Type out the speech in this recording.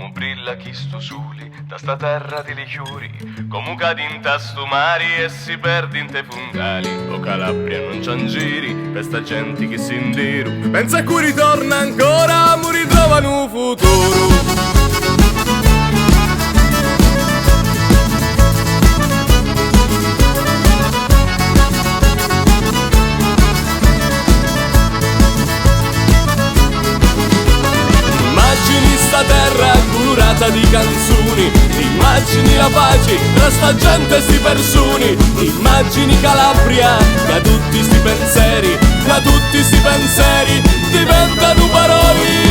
come brilla chi sto soli da sta terra di lichiuri, come cadi in tasto mari e si perdi in te fungali. O Calabria non c'han giri per sta gente che si indiru, pensa a cui ritorna ancora, mu ritrovano un futuro. Immagini sta terra curata di canzoni, immagini la pace tra sta gente e sti persone, immagini Calabria che a tutti sti pensieri diventano parole.